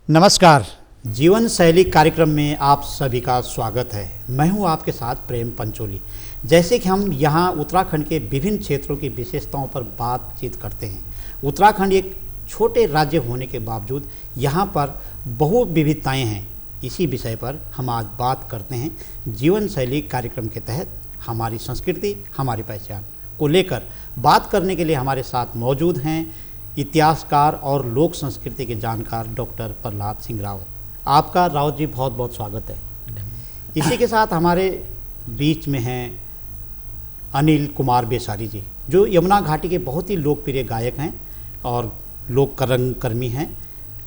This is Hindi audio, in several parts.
नमस्कार। जीवन शैली कार्यक्रम में आप सभी का स्वागत है। मैं हूं आपके साथ प्रेम पंचोली। जैसे कि हम यहां उत्तराखंड के विभिन्न क्षेत्रों की विशेषताओं पर बातचीत करते हैं। उत्तराखंड एक छोटे राज्य होने के बावजूद यहां पर बहु विविधताएं हैं। इसी विषय पर हम आज बात करते हैं। जीवन शैली कार्यक्रम के तहत हमारी संस्कृति हमारी पहचान को लेकर बात करने के लिए हमारे साथ मौजूद हैं इतिहासकार और लोक संस्कृति के जानकार डॉक्टर प्रहलाद सिंह रावत। आपका रावत जी बहुत बहुत स्वागत है। इसी के साथ हमारे बीच में हैं अनिल कुमार बेसारी जी, जो यमुना घाटी के बहुत ही लोकप्रिय गायक हैं और लोक रंगकर्मी हैं।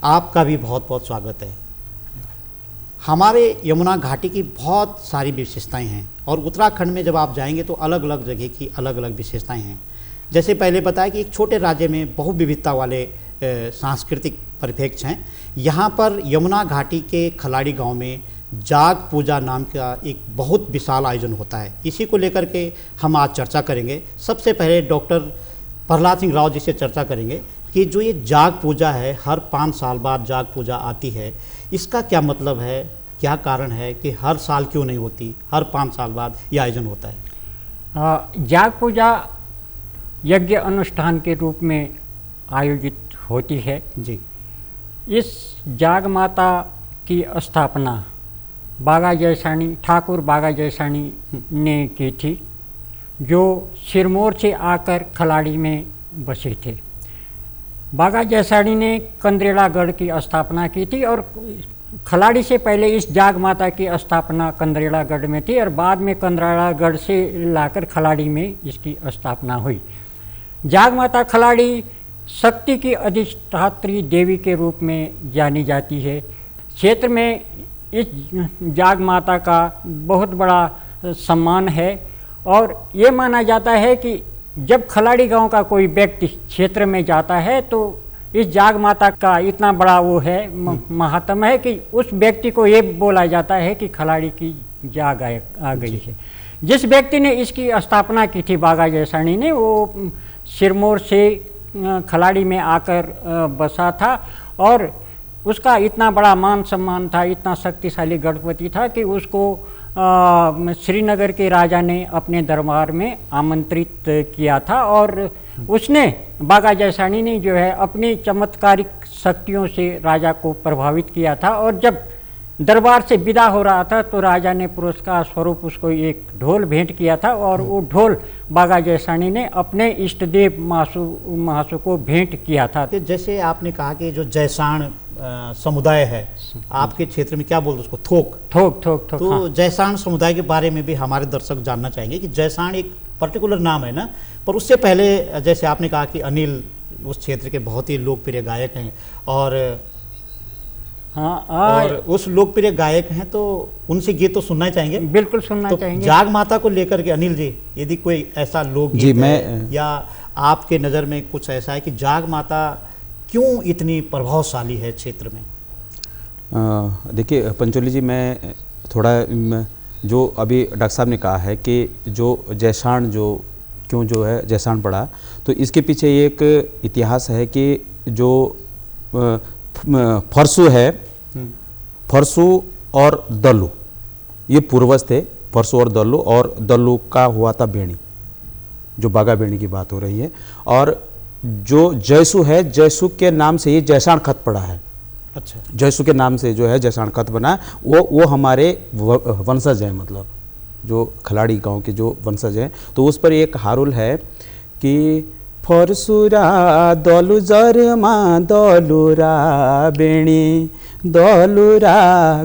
आपका भी बहुत बहुत स्वागत है। हमारे यमुना घाटी की बहुत सारी विशेषताएं हैं और उत्तराखंड में जब आप जाएंगे तो अलग अलग जगह की अलग अलग विशेषताएं हैं। जैसे पहले बताया कि एक छोटे राज्य में बहु विविधता वाले सांस्कृतिक परिप्रेक्ष्य हैं। यहाँ पर यमुना घाटी के खलाड़ी गांव में जाग पूजा नाम का एक बहुत विशाल आयोजन होता है। इसी को लेकर के हम आज चर्चा करेंगे। सबसे पहले डॉक्टर प्रहलाद सिंह रावत जी से चर्चा करेंगे कि जो ये जाग पूजा है, हर 5 साल बाद जाग पूजा आती है, इसका क्या मतलब है, क्या कारण है कि हर साल क्यों नहीं होती, हर 5 साल बाद ये आयोजन होता है? जाग पूजा यज्ञ अनुष्ठान के रूप में आयोजित होती है जी। इस जाग माता की स्थापना बागा जैसानी ठाकुर बागा जैसानी ने की थी, जो सिरमौर से आकर खलाड़ी में बसे थे। बागा जैसानी ने कंदरेड़ागढ़ की स्थापना की थी और खलाड़ी से पहले इस जाग माता की स्थापना कंदरेड़ागढ़ में थी और बाद में कंदरेड़ागढ़ से लाकर खलाड़ी में इसकी स्थापना हुई। जाग माता खलाड़ी शक्ति की अधिष्ठात्री देवी के रूप में जानी जाती है। क्षेत्र में इस जाग माता का बहुत बड़ा सम्मान है और ये माना जाता है कि जब खलाड़ी गांव का कोई व्यक्ति क्षेत्र में जाता है तो इस जाग माता का इतना बड़ा वो है महात्म है कि उस व्यक्ति को ये बोला जाता है कि खलाड़ी की जाग आ गई है। जिस व्यक्ति ने इसकी स्थापना की थी बागा जैसानी ने, वो सिरमौर से खलाड़ी में आकर बसा था और उसका इतना बड़ा मान सम्मान था, इतना शक्तिशाली गणपति था कि उसको श्रीनगर के राजा ने अपने दरबार में आमंत्रित किया था और उसने बागा जैसानी ने जो है अपनी चमत्कारिक शक्तियों से राजा को प्रभावित किया था और जब दरबार से विदा हो रहा था तो राजा ने पुरस्कार स्वरूप उसको एक ढोल भेंट किया था और वो ढोल बागा जैसानी ने अपने इष्ट देव महासु को भेंट किया था। जैसे आपने कहा कि जो जैसाण समुदाय है, आपके क्षेत्र में क्या बोलते उसको, थोक। तो हाँ। जैसाण समुदाय के बारे में भी हमारे दर्शक जानना चाहेंगे कि जैसाण एक पर्टिकुलर नाम है ना, पर उससे पहले जैसे आपने कहा कि अनिल उस क्षेत्र के बहुत ही लोकप्रिय गायक हैं और और उस लोकप्रिय गायक हैं तो उनसे गीत तो सुनना ही चाहेंगे। बिल्कुल सुनना चाहेंगे। जाग माता को लेकर के अनिल जी, यदि कोई ऐसा लोकगीत है या आपके नज़र में कुछ ऐसा है कि जाग माता क्यों इतनी प्रभावशाली है क्षेत्र में? देखिए पंचोली जी, मैं थोड़ा जो अभी डॉक्टर साहब ने कहा है कि जो जैसाण क्यों जो है जैसाण पड़ा, तो इसके पीछे एक इतिहास है कि जो फरसू है, फरसू और दल्लू ये पूर्वज थे। फरसू और दल्लू का हुआ था बेणी, जो बागा बेणी की बात हो रही है। और जो जयसू है, जयसू के नाम से ये जैसाण खत पड़ा है। अच्छा। जयसू के नाम से जो है जैसाण खत बना, वो हमारे वंशज हैं, मतलब जो खलाड़ी गांव के जो वंशज हैं। तो उस पर एक हारुल है कि फरसुरा दलु जरमा दलुरा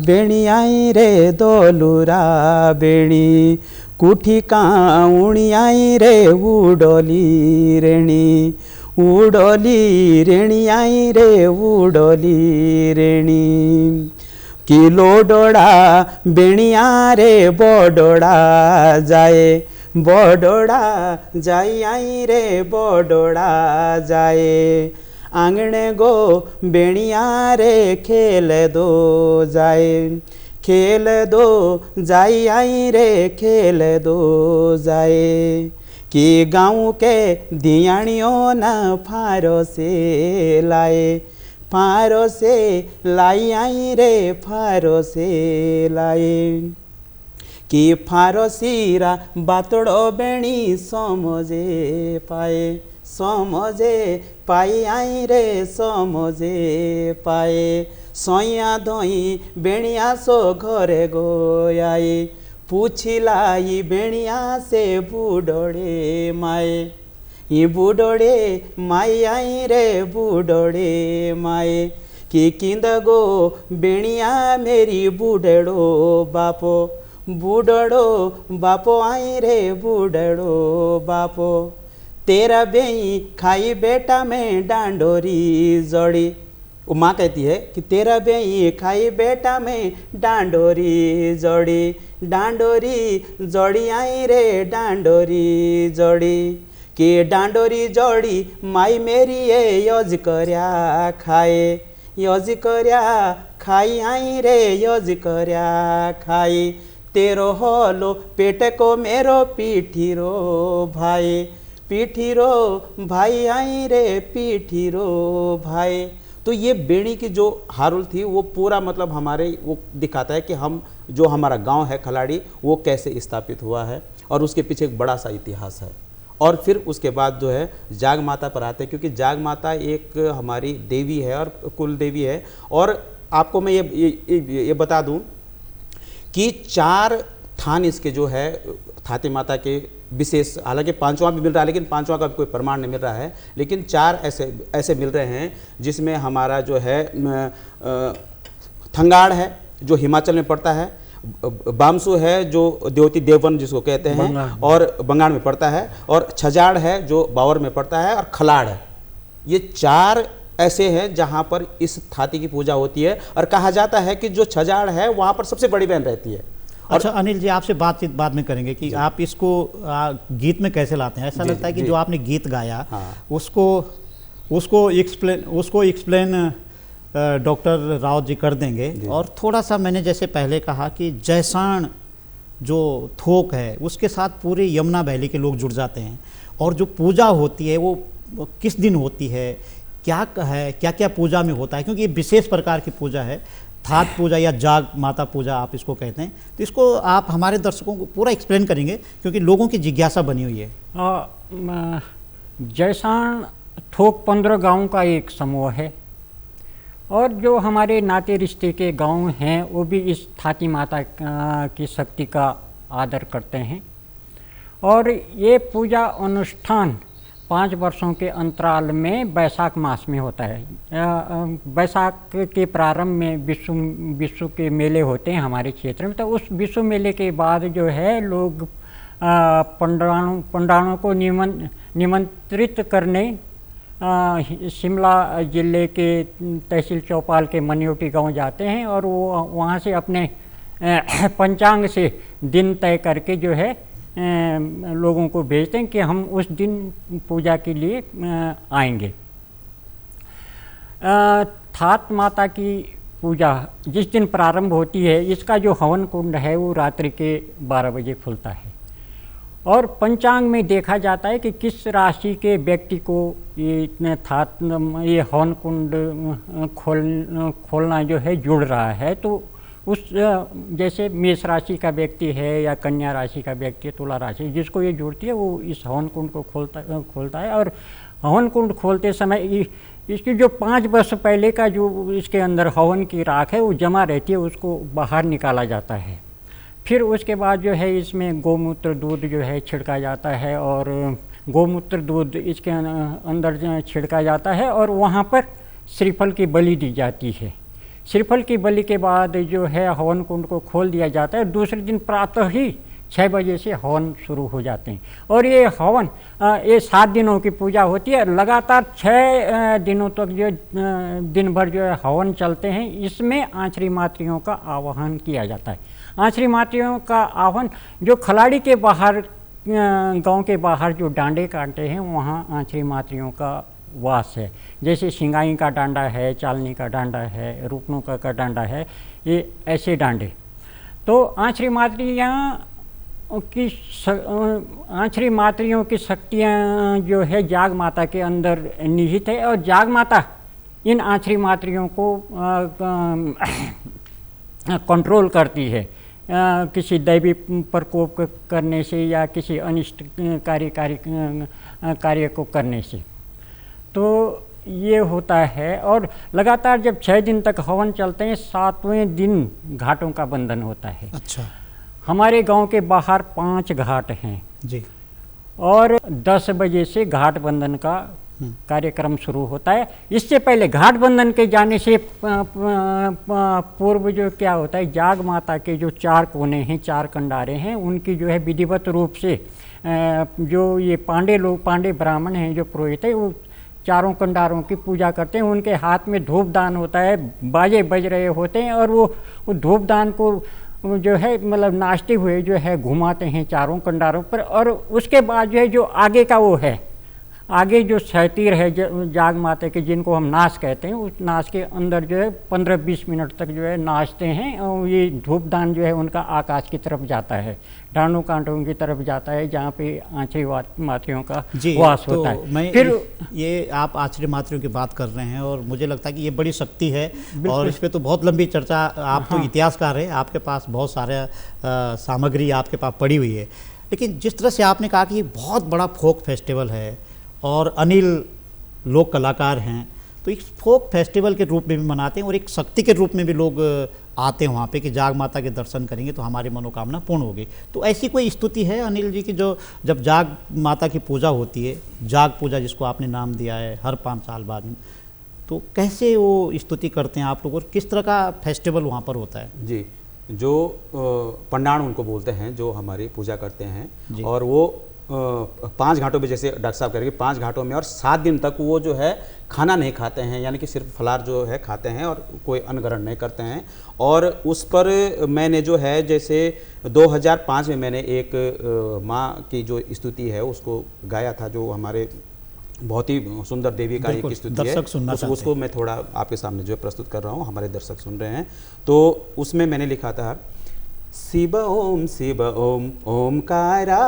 बेणी आई रे दलुरा बेणी कुठी काउणी आई रे उडली रेणी आई रे उडली रेणी किलो डोड़ा बेणिया रे बडोड़ा जाए आई रे बडोड़ा जाए आंगने गो बेणिया रे खेल दो जाए आई रे खेल दो जाए कि गाँव के दियाणियों न फारो से लाए फारो से लाई आई रे फारो से लाई कि फारसीरा बातड़ो बेणी समझे पाए आई रे समझे पाए सैया धोई बेणिया सो घरे गोयाई पूछिलाई बेणिया से बुडोड़े माए ये बुडोड़े माई आई रे बुडोड़े माए कि किंद गो बेणिया मेरी बुडड़ो बापो आई रे बुडड़ो बापो तेरा बेई खाई बेटा में डांडोरी जड़ी। वो माँ कहती है कि तेरा बेई खाई बेटा में डांडोरी जड़ी आई रे डांडोरी जड़ी कि डांडोरी जड़ी माई मेरी ये यज कर्या खाई आई रे यज कर्या खाई तेरो हलो पेट को मेरो पीठीरो भाई आई रे पीठीरो भाई। तो ये बेणी की जो हारुल थी वो पूरा मतलब हमारे वो दिखाता है कि हम जो हमारा गांव है खलाड़ी वो कैसे स्थापित हुआ है और उसके पीछे एक बड़ा सा इतिहास है। और फिर उसके बाद जो है जाग माता पर आते हैं, क्योंकि जाग माता एक हमारी देवी है और कुल देवी है। और आपको मैं ये बता दूं कि 4 थान इसके जो है थाती माता के विशेष, हालांकि 5वां भी मिल रहा है लेकिन 5वां का कोई प्रमाण नहीं मिल रहा है, लेकिन 4 ऐसे मिल रहे हैं जिसमें हमारा जो है थंगाड़ है जो हिमाचल में पड़ता है, बामसू है जो देवती देववन जिसको कहते हैं और बंगाल में पड़ता है, और छजाड़ है जो बावर में पड़ता है, और खलाड़ है। ये 4 ऐसे हैं जहाँ पर इस थाती की पूजा होती है। और कहा जाता है कि जो छजाड़ है वहाँ पर सबसे बड़ी बहन रहती है। अच्छा अनिल जी, आपसे बातचीत बाद में करेंगे कि आप इसको गीत में कैसे लाते हैं। ऐसा लगता है कि जो आपने गीत गाया उसको एक्सप्लेन डॉक्टर राव जी कर देंगे। और थोड़ा सा मैंने जैसे पहले कहा कि जैसाण जो थोक है उसके साथ पूरे यमुना वैली के लोग जुड़ जाते हैं, और जो पूजा होती है वो किस दिन होती है, क्या क्या पूजा में होता है, क्योंकि ये विशेष प्रकार की पूजा है, थात पूजा या जाग माता पूजा आप इसको कहते हैं। तो इसको आप हमारे दर्शकों को पूरा एक्सप्लेन करेंगे क्योंकि लोगों की जिज्ञासा बनी हुई है। जैसाण थोक 15 गाँव का एक समूह है, और जो हमारे नाते रिश्ते के गांव हैं वो भी इस थाती माता की शक्ति का आदर करते हैं। और ये पूजा अनुष्ठान 5 वर्षों के अंतराल में बैसाख मास में होता है। बैसाख के प्रारंभ में विश्व के मेले होते हैं हमारे क्षेत्र में। तो उस विश्व मेले के बाद जो है लोग पंडाणों को निमंत्रित करने शिमला जिले के तहसील चौपाल के मनियोटी गांव जाते हैं, और वो वहाँ से अपने पंचांग से दिन तय करके जो है लोगों को भेजते हैं कि हम उस दिन पूजा के लिए आएंगे। थात माता की पूजा जिस दिन प्रारंभ होती है, इसका जो हवन कुंड है वो रात्रि के 12 बजे खुलता है। और पंचांग में देखा जाता है कि किस राशि के व्यक्ति को ये हवन कुंड खोलना जो है जुड़ रहा है। तो उस जैसे मेष राशि का व्यक्ति है या कन्या राशि का व्यक्ति, तुला राशि जिसको ये जुड़ती है वो इस हवन कुंड को खोलता है। और हवन कुंड खोलते समय इसकी जो 5 वर्ष पहले का जो इसके अंदर हवन की राख है वो जमा रहती है, उसको बाहर निकाला जाता है। फिर उसके बाद जो है इसमें गोमूत्र दूध जो है छिड़का जाता है, और गोमूत्र दूध इसके अंदर छिड़का जाता है, और वहाँ पर श्रीफल की बलि दी जाती है। श्रीफल की बलि के बाद जो है हवन कुंड को खोल दिया जाता है। दूसरे दिन प्रातः ही 6 बजे से हवन शुरू हो जाते हैं, और ये हवन ये 7 दिनों की पूजा होती है। लगातार 6 दिनों तक जो दिन भर जो है हवन चलते हैं। इसमें आंचरी मातृयों का आवाहन किया जाता है। आंचरी मातृयों का आह्वान जो खलाड़ी के बाहर गांव के बाहर जो डांडे काटते हैं वहाँ आंचरी मातृयों का वास है। जैसे सिंगाई का डांडा है, चालनी का डांडा है, रूपनों का डांडा है, ये ऐसे डांडे। तो आंचरी मातृयों की शक्तियाँ जो है जाग माता के अंदर निहित है। और जाग माता इन आछरी मातरियों को कंट्रोल करती है किसी दैवी प्रकोप करने से या किसी अनिष्ट कार्य को करने से। तो ये होता है। और लगातार जब 6 दिन तक हवन चलते हैं, 7वें दिन घाटों का बंधन होता है। अच्छा। हमारे गांव के बाहर 5 घाट हैं जी। और 10 बजे से घाट बंधन का कार्यक्रम शुरू होता है। इससे पहले घाट बंधन के जाने से पूर्व जो क्या होता है, जाग माता के जो 4 कोने हैं, 4 कंडारे हैं, उनकी जो है विधिवत रूप से जो ये पांडे ब्राह्मण हैं, जो पुरोहित है, वो चारों कंडारों की पूजा करते हैं। उनके हाथ में धूप दान होता है, बाजे बज रहे होते हैं और वो धूप दान को जो है मतलब नाचते हुए जो है घुमाते हैं चारों कंडारों पर। और उसके बाद जो है जो आगे का वो है, आगे जो सैतीर है जाग माता के, जिनको हम नाच कहते हैं, उस नाच के अंदर जो है 15-20 मिनट तक जो है नाचते हैं। और ये धूपदान जो है उनका आकाश की तरफ जाता है, डांडों कांटों की तरफ जाता है, जहाँ पे आछरी मातरियों का वास तो होता है। मैं फिर ये आप आछरी मातरियों की बात कर रहे हैं और मुझे लगता है कि ये बड़ी शक्ति है और इस पर तो बहुत लंबी चर्चा। आप तो इतिहासकार हैं, आपके पास बहुत सारे सामग्री आपके पास पड़ी हुई है। लेकिन जिस तरह से आपने कहा कि ये बहुत बड़ा फोक फेस्टिवल है और अनिल लोक कलाकार हैं, तो एक फोक फेस्टिवल के रूप में भी मनाते हैं और एक शक्ति के रूप में भी लोग आते हैं वहाँ पे कि जाग माता के दर्शन करेंगे तो हमारी मनोकामना पूर्ण होगी। तो ऐसी कोई स्तुति है अनिल जी की, जो जब जाग माता की पूजा होती है, जाग पूजा जिसको आपने नाम दिया है, हर 5 साल बाद में, तो कैसे वो स्तुति करते हैं आप लोग और किस तरह का फेस्टिवल वहाँ पर होता है? जी, जो पंडाण उनको बोलते हैं, जो हमारी पूजा करते हैं, और वो 5 घाटों में, जैसे डॉक्टर साहब करेंगे 5 घाटों में, और 7 दिन तक वो जो है खाना नहीं खाते हैं, यानी कि सिर्फ फलाहार जो है खाते हैं और कोई अन्न ग्रहण नहीं करते हैं। और उस पर मैंने जो है जैसे 2005 में मैंने एक माँ की जो स्तुति है उसको गाया था, जो हमारे बहुत ही सुंदर देवी का एक स्तुति है, उसको मैं थोड़ा आपके सामने जो प्रस्तुत कर रहा हूँ, हमारे दर्शक सुन रहे हैं। तो उसमें मैंने लिखा था, शिव ओम ओमकारा,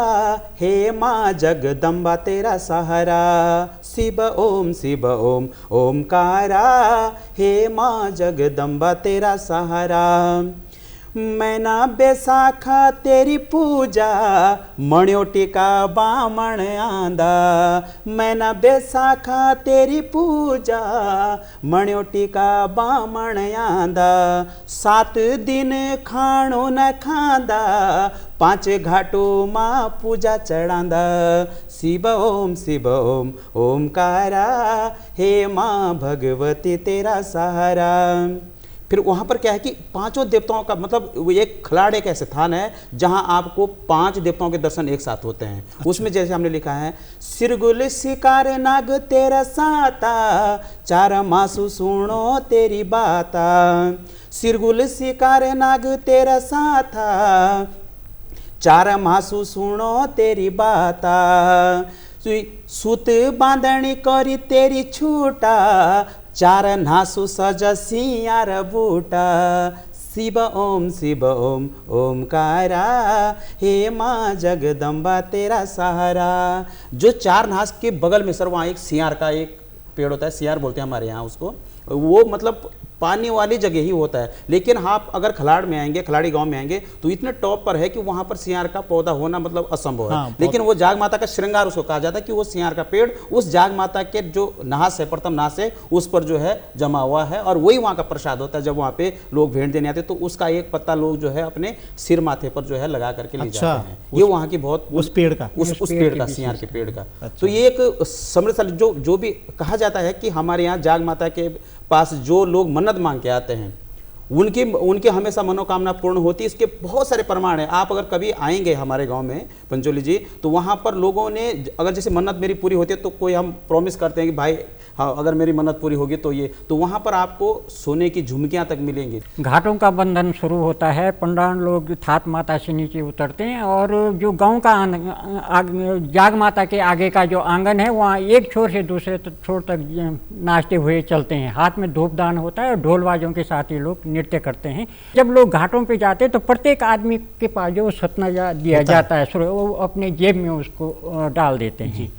हे माँ जगदम्बा तेरा सहारा। शिव ओम ओमकारा, हे माँ जगदम्बा तेरा सहारा। मैना बैसाखा तेरी पूजा, मण्यो टिका बामण आंदा। मैना बैसाखा तेरी पूजा, मण्यो टिका बामण आंदा। 7 दिन खाणो न खांदा, 5 घाटों माँ पूजा चढ़ांदा। शिव ओम ओमकारा, हे माँ भगवती तेरा सहारा। फिर वहाँ पर क्या है कि 5 देवताओं का मतलब एक खलाड़ एक ऐसे स्थान है जहाँ आपको 5 देवताओं के दर्शन एक साथ होते हैं। अच्छा। उसमें जैसे हमने लिखा है, सिरगुल शिकार नाग तेरा साता, 4 मासु सुनो तेरी बाता। सिरगुल शिकार नाग तेरा साथा, 4 मासु सुनो तेरी बाता। सूत बांधनी करी तेरी छूटा, 4 नासु सज सियार बूटा। शिव ओम ओमकारा, हे माँ जगदम्बा तेरा सहारा। जो 4 नास के बगल में सर वहाँ एक सियार का एक पेड़ होता है, सियार बोलते हैं हमारे यहाँ उसको, वो मतलब पानी वाली जगह ही होता है। लेकिन आप अगर खलाड़ में आएंगे, खलाड़ी गांव में आएंगे, तो इतने टॉप पर है कि वहां पर सियार का पौधा होना मतलब असंभव है। हाँ, लेकिन वो जाग माता का श्रृंगार उसको कहा जाता है कि वो सियार का पेड़ उस जाग माता के जो नास है, प्रथम नास है, उस पर जो है जमा हुआ है और वही वहाँ का प्रसाद होता है। जब वहाँ पे लोग भेंट देने आते तो उसका एक पत्ता लोग जो है अपने सिर माथे पर जो है लगा करके ले जाते हैं। ये वहाँ की बहुत उस पेड़ का सियार के पेड़ का। तो ये एक समृद्धशाली जो भी कहा जाता है कि हमारे यहाँ जाग माता के पास जो लोग मन्नत मांग के आते हैं उनके हमेशा मनोकामना पूर्ण होती है। इसके बहुत सारे प्रमाण हैं। आप अगर कभी आएंगे हमारे गांव में पंचोली जी, तो वहां पर लोगों ने अगर जैसे मन्नत मेरी पूरी होती है तो कोई हम प्रॉमिस करते हैं कि भाई हाँ अगर मेरी मन्नत पूरी होगी तो ये, तो वहां पर आपको सोने की झुमकियां तक मिलेंगी। घाटों का बंधन शुरू होता है, पंडाण लोग थात माता से नीचे उतरते हैं और जो गांव का जाग माता के आगे का जो आंगन है वहाँ एक छोर से दूसरे छोर तक नाचते हुए चलते हैं। हाथ में धूपदान होता है और ढोल बाजों के साथ ही लोग नृत्य करते हैं। जब लोग घाटों पे जाते हैं तो प्रत्येक आदमी के पास जो सतना दिया जाता है, वो अपने जेब में उसको डाल देते हैं।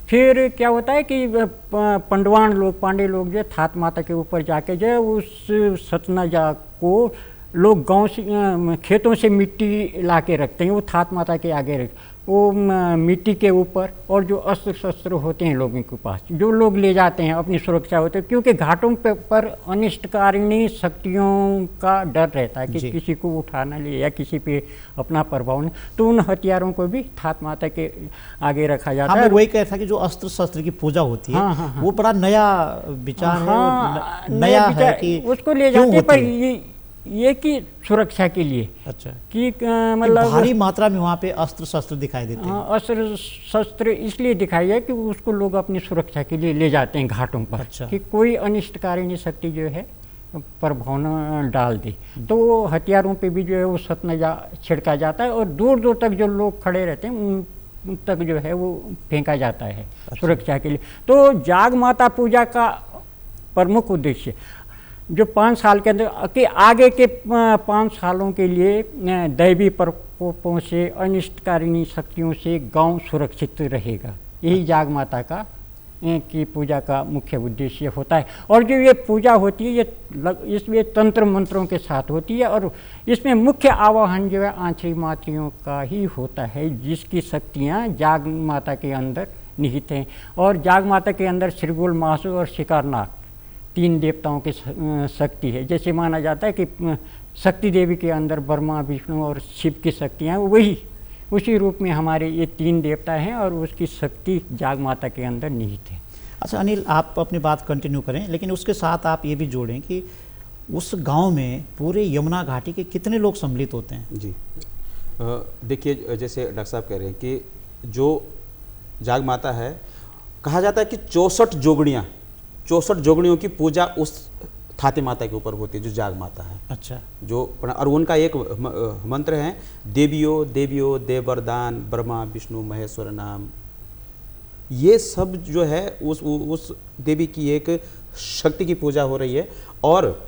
फिर क्या होता है कि पंडवान लोग, पांडे लोग जो थात माता के ऊपर जाके जो है उस सतनजा को लोग गांव से खेतों से मिट्टी ला के रखते हैं, वो थात माता के आगे रख, वो मिट्टी के ऊपर, और जो अस्त्र शस्त्र होते हैं लोगों के पास, जो लोग ले जाते हैं अपनी सुरक्षा होते हैं, क्योंकि घाटों पर अनिष्टकारिणी शक्तियों का डर रहता है कि किसी को उठा ना ले या किसी पे अपना प्रभाव नहीं, तो उन हथियारों को भी थात माता के आगे रखा जाता है। मैं वही कह था कि जो अस्त्र शस्त्र की पूजा होती है, वो बड़ा नया विचार है, नया है कि उसको ले जाते हैं, पर ये कि सुरक्षा के लिए। अच्छा, कि मतलब भारी मात्रा में वहाँ पे अस्त्र शस्त्र दिखाई देते हैं। अस्त्र शस्त्र इसलिए दिखाई है कि उसको लोग अपनी सुरक्षा के लिए ले जाते हैं घाटों पर। अच्छा। कि कोई अनिष्टकारिणी शक्ति जो है प्रभाव न डाल दे, तो वो हथियारों पे भी जो है वो सतनजा छिड़का जाता है, और दूर दूर तक जो लोग खड़े रहते हैं उन तक जो है वो फेंका जाता है। अच्छा। सुरक्षा के लिए। तो जाग माता पूजा का प्रमुख उद्देश्य जो 5 साल के अंदर के आगे के 5 सालों के लिए दैवी प्रकोपों से, अनिष्टकारिणी शक्तियों से गांव सुरक्षित रहेगा, यही जाग माता का की पूजा का मुख्य उद्देश्य होता है। और जो ये पूजा होती है ये इसमें तंत्र मंत्रों के साथ होती है, और इसमें मुख्य आवाहन जो है आंचरी मातृयों का ही होता है, जिसकी शक्तियाँ जाग माता के अंदर निहित हैं। और जाग माता के अंदर श्रीगुल, महासु और शिकारनाग 3 देवताओं की शक्ति है। जैसे माना जाता है कि शक्ति देवी के अंदर ब्रह्मा, विष्णु और शिव की शक्तियाँ वही उसी रूप में हमारे ये 3 देवता हैं, और उसकी शक्ति जाग माता के अंदर निहित है। अच्छा अनिल, आप अपनी बात कंटिन्यू करें, लेकिन उसके साथ आप ये भी जोड़ें कि उस गांव में पूरे यमुना घाटी के कितने लोग सम्मिलित होते हैं? जी देखिए, जैसे डॉक्टर साहब कह रहे हैं कि जो जाग माता है, कहा जाता है कि 64 जोगणियों की पूजा उस थाती माता के ऊपर होती है जो जाग माता है। अच्छा। जो और उनका एक मंत्र है, देवियो देवियो देवरदान ब्रह्मा विष्णु महेश्वर नाम। ये सब जो है उस देवी की एक शक्ति की पूजा हो रही है। और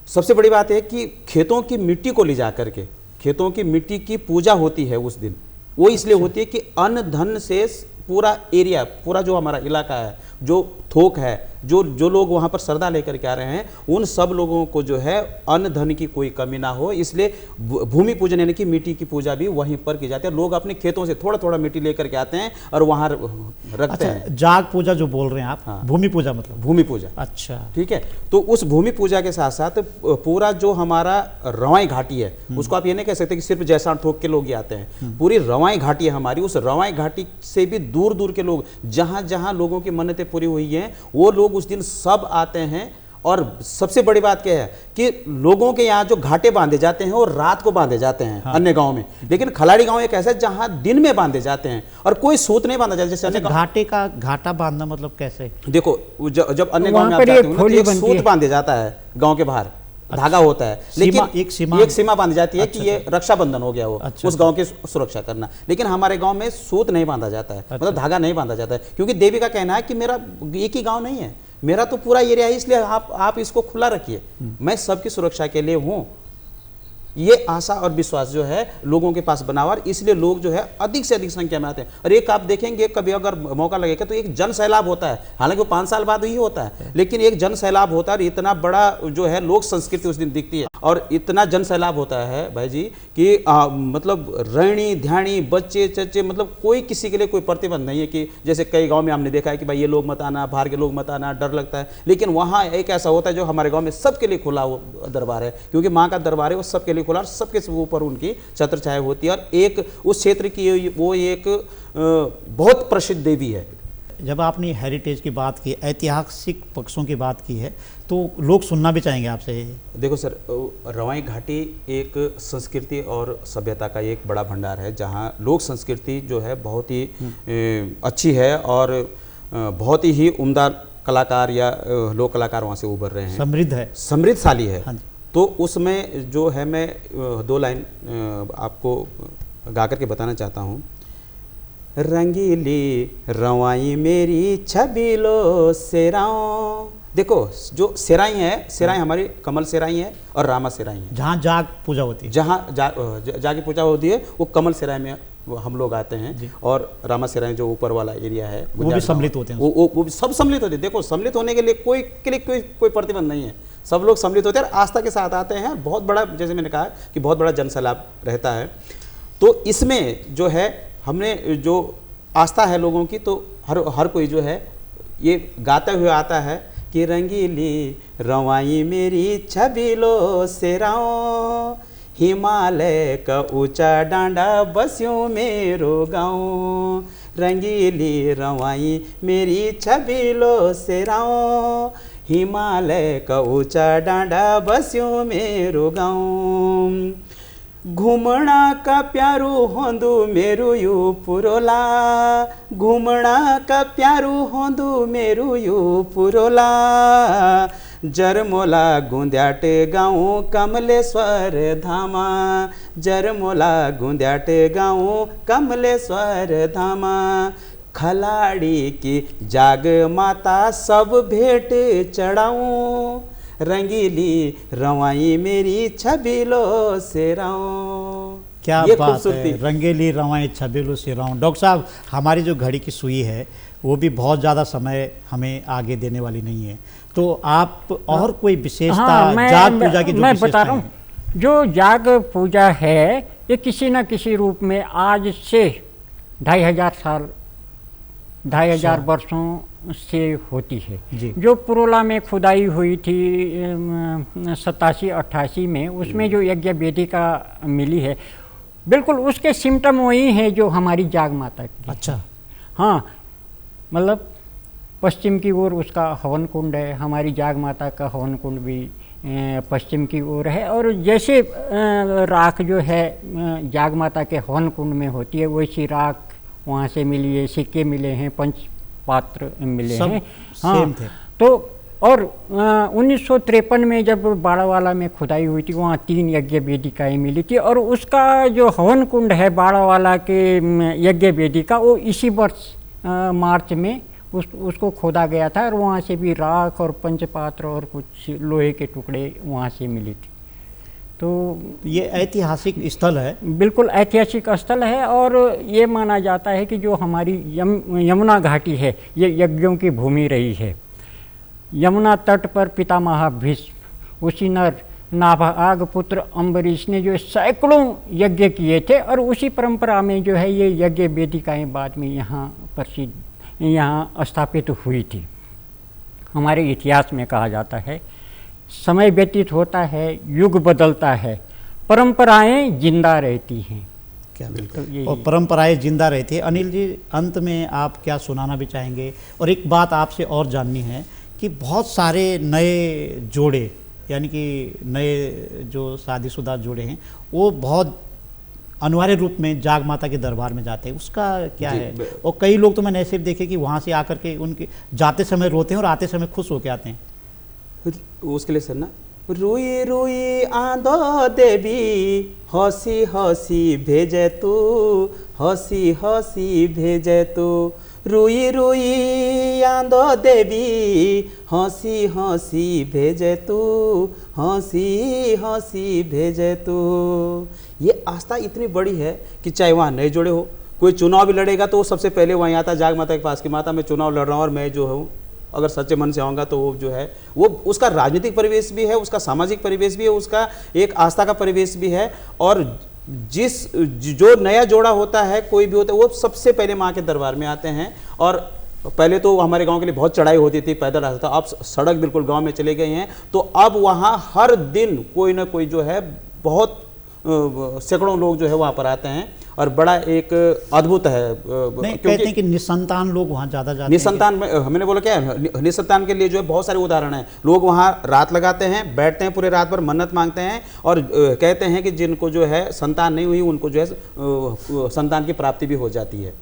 सबसे बड़ी बात है कि खेतों की मिट्टी को ले जा करके खेतों की मिट्टी की पूजा होती है उस दिन। वो इसलिए होती है कि अन्न धन से पूरा एरिया, पूरा जो हमारा इलाका है, जो थोक है, जो लोग वहाँ पर श्रद्धा लेकर के आ रहे हैं, उन सब लोगों को जो है अन्न धन की कोई कमी ना हो, इसलिए भूमि पूजन यानी कि मिट्टी की पूजा भी वहीं पर की जाती है। लोग अपने खेतों से थोड़ा थोड़ा मिट्टी लेकर के आते हैं और वहाँ रखते हैं। जाग पूजा जो बोल रहे हैं आप, हाँ। भूमि पूजा मतलब भूमि पूजा। अच्छा, ठीक है। तो उस भूमि पूजा के साथ साथ पूरा जो हमारा रवाई घाटी है, उसको आप ये नहीं कह सकते कि सिर्फ जैसा थोक के लोग ही आते हैं। पूरी रवाई घाटी है हमारी, उस रवाई घाटी से भी दूर दूर के लोग, जहाँ जहाँ लोगों की मन्नतें पूरी हुई हैं, वो लोग उस दिन सब आते हैं। और सबसे बड़ी बात क्या है कि लोगों के यहाँ जो घाटे बांधे जाते हैं वो रात को बांधे जाते हैं। हाँ। अन्य गांव में, लेकिन खलाड़ी गांव एक ऐसा है जहाँ दिन में बांधे जाते हैं और कोई सूत नहीं बांधा जाता। जैसे अन्य घाटे का घाटा बांधना मतलब कैसे? देखो, जब अन्य गांव में आप जाते हो तो एक सूत बांधे जाता है गांव के बाहर, धागा होता है, लेकिन एक सीमा बांधी जाती है कि ये रक्षाबंधन हो गया, वो उस गांव की सुरक्षा करना। लेकिन हमारे गांव में सूत नहीं बांधा जाता है, मतलब धागा नहीं बांधा जाता है, क्योंकि देवी का कहना है कि मेरा एक ही गांव नहीं है, मेरा तो पूरा एरिया है, इसलिए आप इसको खुला रखिए, मैं सबकी सुरक्षा के लिए हूं। ये आशा और विश्वास जो है लोगों के पास बना हुआ, इसलिए लोग जो है अधिक से अधिक संख्या में आते हैं। और एक आप देखेंगे, कभी अगर मौका लगेगा तो एक जन सैलाब होता है, हालांकि वो 5 साल बाद ही होता है, लेकिन एक जन सैलाब होता है। और इतना बड़ा जो है लोक संस्कृति उस दिन दिखती है, और इतना जन सैलाब होता है भाई जी कि मतलब रैणी ध्याणी बच्चे चच्चे, मतलब कोई किसी के लिए कोई प्रतिबंध नहीं है कि जैसे कई गाँव में हमने देखा है कि भाई ये लोग मत आना, बाहर के लोग मत आना, डर लगता है। लेकिन वहाँ एक ऐसा होता है जो हमारे गाँव में सबके लिए खुला दरबार है, क्योंकि माँ का दरबार है, वो सबके लिए खुला, सबके ऊपर उनकी छत्र छाया होती है। और एक उस क्षेत्र की वो एक बहुत प्रसिद्ध देवी है। जब आपने हेरिटेज की बात की, ऐतिहासिक पक्षों की बात की है, तो लोग सुनना भी चाहेंगे आपसे। देखो सर, रवाई घाटी एक संस्कृति और सभ्यता का एक बड़ा भंडार है, जहाँ लोक संस्कृति जो है बहुत ही अच्छी है, और बहुत ही उम्दा कलाकार या लोक कलाकार वहाँ से उभर रहे हैं। समृद्ध है, समृद्धशाली है। हाँ। तो उसमें जो है मैं 2 लाइन आपको गा करके बताना चाहता हूँ। रंगीली रवाई मेरी छबीलो सेराओं। देखो, जो सेराई है, सेराई हमारी कमल सेराई है और रामा सेराई है। जहाँ जाग पूजा होती है, जहाँ जाग पूजा होती है, वो कमल सेराई में हम लोग आते हैं, और रामासिराय जो ऊपर वाला एरिया है वो भी सम्मिलित होते हैं, वो भी सब सम्मिलित होते हैं। देखो सम्मिलित होने के लिए कोई प्रतिबंध नहीं है, सब लोग सम्मिलित होते हैं, आस्था के साथ आते हैं। बहुत बड़ा, जैसे मैंने कहा कि बहुत बड़ा जनसैलाब रहता है। तो इसमें जो है हमने जो आस्था है लोगों की, तो हर कोई जो है ये गाते हुए आता है कि रंगीली रवाई मेरी छबीलो से राओ, हिमालय का ऊंचा डांडा बस्यूं मेरो गाँव, रंगीली रवाई मेरी छबीलो से राओ, हिमालय का ऊंचा डांडा बस्यूं मेरो गाँव, घूमना का प्यारू होंदू मेरू यू पुरोला, घूमना का प्यारू होंदू मेरू यू पुरोला, जरमोला गुंद्याट गाँव कमलेश्वर धामा, जरमोला गुंद्याट गाँव कमलेश्वर धामा, खलाड़ी की जाग माता सब भेंट चढ़ाऊं, रंगीली रवाई मेरी छबीलो से राऊं। क्या बात है, रंगीली रवाई छबीलो से राऊं। डॉक्टर साहब, हमारी जो घड़ी की सुई है वो भी बहुत ज़्यादा समय हमें आगे देने वाली नहीं है, तो आप और कोई विशेषता जाग पूजा की जो मैं बता रहा हूँ, जो जाग पूजा है ये किसी न किसी रूप में आज से 2500 वर्षों से होती है। जो पुरोला में खुदाई हुई थी 87-88 में, उसमें जो यज्ञ वेदिका मिली है, बिल्कुल उसके सिम्टम वही हैं जो हमारी जाग माता की। अच्छा। हाँ, मतलब पश्चिम की ओर उसका हवन कुंड है, हमारी जाग माता का हवन कुंड भी पश्चिम की ओर है, और जैसे राख जो है जाग माता के हवन कुंड में होती है, वैसी राख वहाँ से मिली है, सिक्के मिले हैं, पंच पात्र मिले हैं। सेम थे। तो और 1953 में जब बाड़ावाला में खुदाई हुई थी, वहाँ 3 यज्ञ वेदिकाएँ मिली थी, और उसका जो हवन कुंड है बाड़ावाला के यज्ञ वेदिका, वो इसी वर्ष मार्च में उसको खोदा गया था, और वहाँ से भी राख और पंचपात्र और कुछ लोहे के टुकड़े वहाँ से मिले थे। तो ये ऐतिहासिक स्थल है, बिल्कुल ऐतिहासिक स्थल है, और ये माना जाता है कि जो हमारी यमुना घाटी है ये यज्ञों की भूमि रही है। यमुना तट पर पितामह भीष्म, उसी नाभाग पुत्र अम्बरीश ने जो सैकड़ों यज्ञ किए थे, और उसी परंपरा में जो है ये यज्ञ वेदिकाएँ बाद में यहाँ स्थापित हुई थी। हमारे इतिहास में कहा जाता है, समय व्यतीत होता है, युग बदलता है, परंपराएं जिंदा रहती हैं। क्या बिल्कुल, और परंपराएं जिंदा रहती है। अनिल जी, अंत में आप क्या सुनाना भी चाहेंगे? और एक बात आपसे और जाननी है कि बहुत सारे नए जोड़े, यानी कि नए जो शादीशुदा जोड़े हैं, वो बहुत अनिवार्य रूप में जाग माता के दरबार में जाते हैं, उसका क्या है? और कई लोग तो मैंने ऐसे देखे कि वहाँ से आकर के उनके जाते समय रोते हैं और आते समय खुश होकर आते हैं। उसके लिए सर ना, रुई रुई आंधो देवी हंसी हंसी भेजे तू, हंसी हंसी भेजे तू, रुई रुई आंधो देवी हंसी हंसी भेजे तू, हंसी हंसी भेजे तू। ये आस्था इतनी बड़ी है कि चाहे वहाँ नए जोड़े हो, कोई चुनाव भी लड़ेगा तो वो सबसे पहले वहीं आता जाग माता के पास कि माता मैं चुनाव लड़ रहा हूँ और मैं जो हूँ अगर सच्चे मन से आऊँगा तो वो जो है वो उसका राजनीतिक परिवेश भी है, उसका सामाजिक परिवेश भी है, उसका एक आस्था का परिवेश भी है। और जो नया जोड़ा होता है, कोई भी होता है, वो सबसे पहले माँ के दरबार में आते हैं। और पहले तो हमारे गांव के लिए बहुत चढ़ाई होती थी, पैदल रास्ता था, अब सड़क बिल्कुल गांव में चले गए हैं। तो अब वहाँ हर दिन कोई ना कोई जो है बहुत सैकड़ों लोग जो है वहाँ पर आते हैं, और बड़ा एक अद्भुत है। नहीं, कहते हैं कि निसंतान लोग वहाँ ज़्यादा जाते हैं। निसंतान में हमने बोला क्या है, निसंतान के लिए जो है बहुत सारे उदाहरण हैं। लोग वहाँ रात लगाते हैं, बैठते हैं पूरे रात भर, मन्नत मांगते हैं, और कहते हैं कि जिनको जो है संतान नहीं हुई उनको जो है संतान की प्राप्ति भी हो जाती है।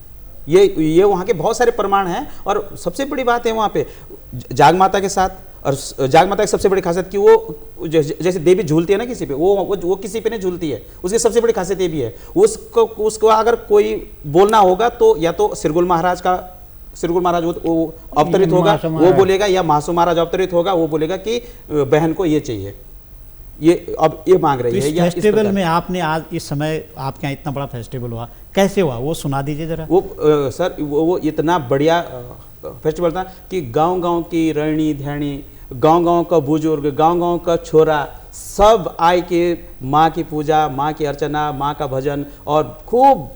ये वहाँ के बहुत सारे प्रमाण हैं। और सबसे बड़ी बात है वहाँ पे जाग माता के साथ, और जाग माता की सबसे बड़ी खासियत कि वो जैसे देवी झूलती है ना किसी पे, वो किसी पे नहीं झूलती है, उसकी सबसे बड़ी खासियत ये भी है, उसको अगर कोई बोलना होगा तो या तो सिरगुल महाराज वो अवतरित होगा वो बोलेगा, या महासू महाराज अवतरित होगा वो बोलेगा कि बहन को ये चाहिए। ये अब ये मांग तो रही इस है। या इस फेस्टिवल प्रकार- में आपने आज इस समय आपके यहाँ इतना बड़ा फेस्टिवल हुआ, कैसे हुआ वो सुना दीजिए जरा। वो सर वो इतना बढ़िया फेस्टिवल था कि गांव-गांव की रैणी ध्यानी, गांव-गांव का बुजुर्ग, गांव-गांव का छोरा सब आए के माँ की पूजा, माँ की अर्चना, माँ का भजन और खूब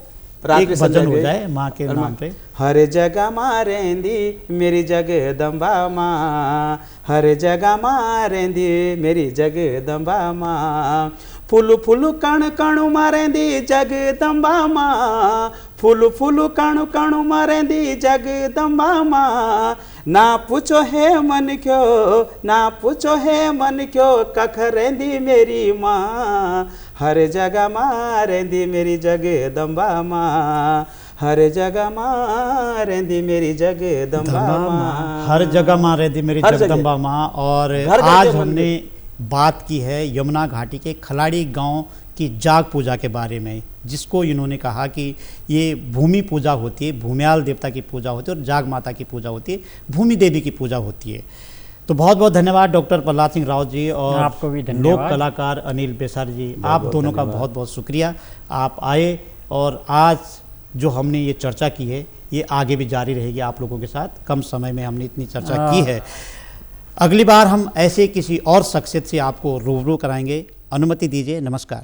एक भजन हो जाए माँ के नाम पे। हर जगह माँ रेंदी मेरी जगदम्बा माँ, हर जगह माँ रेंदी मेरी जगदम्बा माँ, फुल फुल कण कणु मारेंदी जगदम्बा माँ, फुल फुल कणु कणु मारेंदी जगदम्बा माँ, ना पूछो है मन क्यों, ना पूछो है मन क्यों, कख रेंदी मेरी माँ, हर जगह माँ रेंदी मेरी जगदम्बा माँ, हर जगह माँ रेंदी मेरी जगदम्बा माँ, हर जगह माँ रहती मेरी हर जगह। जगदम्बा माँ। और घर घर आज के हमने बात की है यमुना घाटी के खलाड़ी गांव की जाग पूजा के बारे में, जिसको इन्होंने कहा कि ये भूमि पूजा होती है, भूमियाल देवता की पूजा होती है और जाग माता की पूजा होती है, भूमि देवी की पूजा होती है। तो बहुत बहुत धन्यवाद डॉक्टर प्रहलाद सिंह राउत जी और आपको भी धन्यवाद। लोक कलाकार अनिल बेसार जी, आप दोनों का बहुत बहुत शुक्रिया। आप आए और आज जो हमने ये चर्चा की है ये आगे भी जारी रहेगी आप लोगों के साथ। कम समय में हमने इतनी चर्चा की है, अगली बार हम ऐसे किसी और शख्सियत से आपको रूबरू कराएंगे। अनुमति दीजिए, नमस्कार।